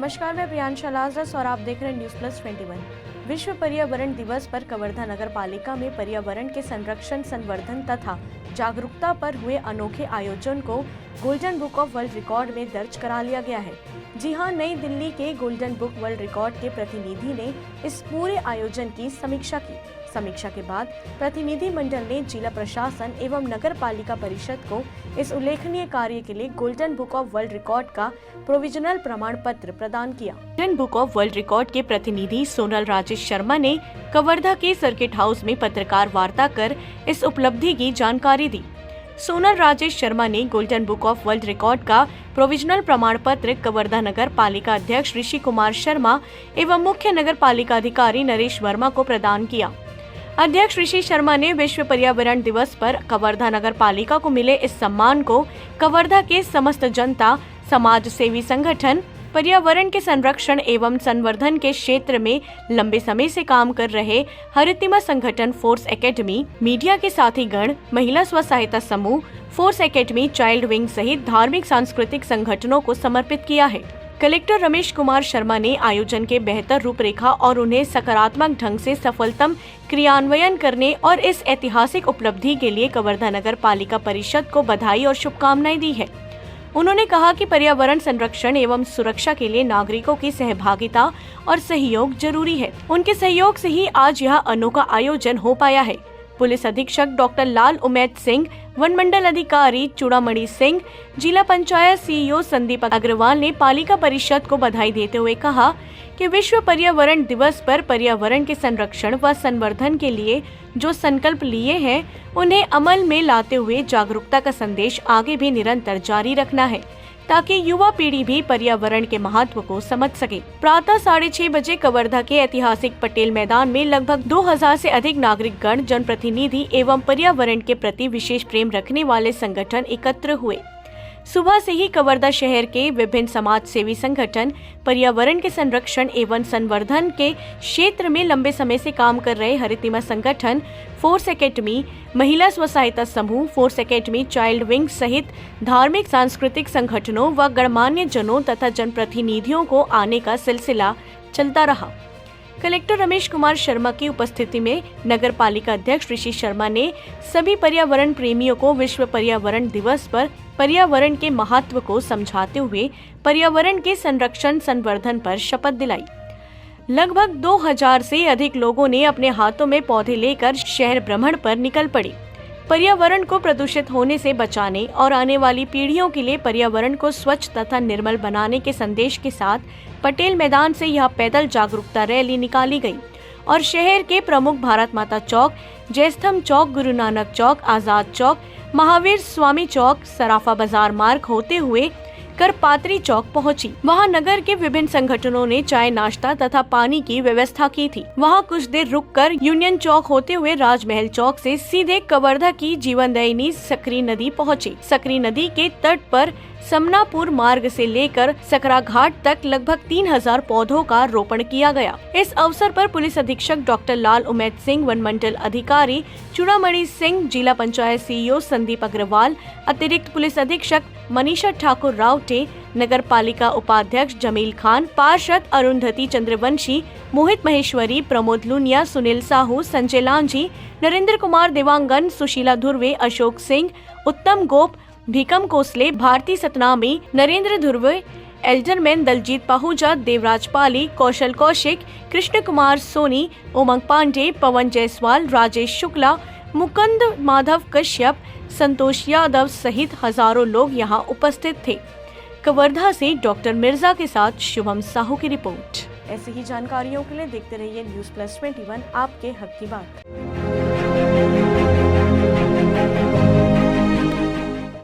नमस्कार, मैं प्रियांशा लाजरस और आप देख रहे हैं न्यूज़ प्लस 21। विश्व पर्यावरण दिवस पर कवर्धा नगर पालिका में पर्यावरण के संरक्षण, संवर्धन तथा जागरूकता पर हुए अनोखे आयोजन को golden book of world record में दर्ज करा लिया गया है। जी हां, नई दिल्ली के गोल्डन बुक वर्ल्ड रिकॉर्ड के प्रतिनिधि ने इस पूरे आयोजन की समीक्षा की। समीक्षा के बाद प्रतिनिधि मंडल ने जिला प्रशासन एवं नगर पालिका परिषद को इस उल्लेखनीय कार्य के लिए golden book of world record का प्रोविजनल प्रमाण पत्र प्रदान किया। Golden book of world record के प्रतिनिधि सोनल राजेश शर्मा ने कवर्धा के सर्किट हाउस में पत्रकार वार्ता कर इस उपलब्धि की जानकारी दी। सोनल राजेश शर्मा ने golden book of world record का प्रोविजनल प्रमाण पत्र कवर्धा नगर पालिका अध्यक्ष ऋषि कुमार शर्मा एवं मुख्य नगर पालिका अधिकारी नरेश वर्मा को प्रदान किया। अध्यक्ष ऋषि शर्मा ने विश्व पर्यावरण दिवस पर कवर्धा नगर पालिका को मिले इस सम्मान को कवर्धा के समस्त जनता, समाज सेवी संगठन, पर्यावरण के संरक्षण एवं संवर्धन के क्षेत्र में लंबे समय से काम कर रहे हरितिमा संगठन फोर्स एकेडमी, मीडिया के साथी गण, महिला स्व सहायता समूह, फोर्स एकेडमी, चाइल्ड विंग सहित धार्मिक सांस्कृतिक संगठनों को समर्पित किया है। कलेक्टर रमेश कुमार शर्मा ने आयोजन के बेहतर रूपरेखा और उन्हें सकारात्मक ढंग से सफलतम क्रियान्वयन करने और इस ऐतिहासिक उपलब्धि के लिए कवर्धा नगर पालिका परिषद को बधाई और शुभकामनाएं दी है। उन्होंने कहा कि पर्यावरण संरक्षण एवं सुरक्षा के लिए नागरिकों की सहभागिता और सहयोग जरूरी है। उनके सहयोग से ही आज यह अनोखा आयोजन हो पाया है। पुलिस अधीक्षक डॉक्टर लाल उमैद सिंह, वन मंडल अधिकारी चूड़ामणि सिंह, जिला पंचायत सीईओ संदीप अग्रवाल ने पालिका परिषद को बधाई देते हुए कहा कि विश्व पर्यावरण दिवस पर पर्यावरण के संरक्षण व संवर्धन के लिए जो संकल्प लिए हैं, उन्हें अमल में लाते हुए जागरूकता का संदेश आगे भी निरंतर जारी रखना है, ताकि युवा पीढ़ी भी पर्यावरण के महत्व को समझ सके। प्रातः 6:30 बजे कवर्धा के ऐतिहासिक पटेल मैदान में लगभग 2000 से अधिक नागरिक गण, जनप्रतिनिधि एवं पर्यावरण के प्रति विशेष प्रेम रखने वाले संगठन एकत्र हुए। सुबह से ही कवर्धा शहर के विभिन्न समाज सेवी संगठन पर्यावरण के संरक्षण एवं संवर्धन के क्षेत्र में लंबे समय से काम कर रहे हरितिमा संगठन, फोर्स एकेडमी, महिला स्व सहायता समूह, फोर्स एकेडमी, चाइल्ड विंग सहित धार्मिक सांस्कृतिक संगठनों व गणमान्य जनों तथा जनप्रतिनिधियों को आने का सिलसिला चलता रहा। कलेक्टर रमेश कुमार शर्मा की उपस्थिति में नगर पालिका अध्यक्ष ऋषि शर्मा ने सभी पर्यावरण प्रेमियों को विश्व पर्यावरण दिवस पर पर्यावरण के महत्व को समझाते हुए पर्यावरण के संरक्षण, संवर्धन पर शपथ दिलाई। लगभग 2000 से अधिक लोगों ने अपने हाथों में पौधे लेकर शहर भ्रमण पर निकल पड़े। पर्यावरण को प्रदूषित होने से बचाने और आने वाली पीढ़ियों के लिए पर्यावरण को स्वच्छ तथा निर्मल बनाने के संदेश के साथ पटेल मैदान से यह पैदल जागरूकता रैली निकाली गई और शहर के प्रमुख भारत माता चौक, जयस्तंभ चौक, गुरु नानक चौक, आजाद चौक, महावीर स्वामी चौक, सराफा बाजार मार्ग होते हुए करपात्री चौक पहुंची। वहां नगर के विभिन्न संगठनों ने चाय, नाश्ता तथा पानी की व्यवस्था की थी। वहां कुछ देर रुककर यूनियन चौक होते हुए राजमहल चौक से सीधे कवर्धा की जीवनदायिनी सकरी नदी पहुंचे। सकरी नदी के तट पर समनापुर मार्ग से लेकर सकरा घाट तक लगभग 3000 पौधों का रोपण किया गया। इस अवसर पर पुलिस अधीक्षक डॉक्टर लाल उमैद सिंह, वन मंडल अधिकारी चूड़ामणि सिंह, जिला पंचायत सीईओ संदीप अग्रवाल, अतिरिक्त पुलिस अधीक्षक मनीषा ठाकुर रावटे, नगर पालिका उपाध्यक्ष जमील खान, पार्षद अरुंधति चंद्रवंशी, मोहित महेश्वरी, प्रमोद लुनिया, सुनील साहू, संजय लांजी, नरेंद्र कुमार देवांगन, सुशीला धुर्वे, अशोक सिंह, उत्तम गोप, भीकम कोसले, भारती सतनामी, नरेंद्र धुर्वे, एल्डरमैन दलजीत पाहुजा, देवराज पाली, कौशल कौशिक, कृष्ण कुमार सोनी, उमंग पांडे, पवन जायसवाल, राजेश शुक्ला, मुकुंद माधव कश्यप, संतोष यादव सहित हजारों लोग यहां उपस्थित थे। कवर्धा से डॉक्टर मिर्जा के साथ शुभम साहू की रिपोर्ट। ऐसी ही जानकारियों के लिए देखते रहिए न्यूज़ प्लस 21, आपके हक की बात।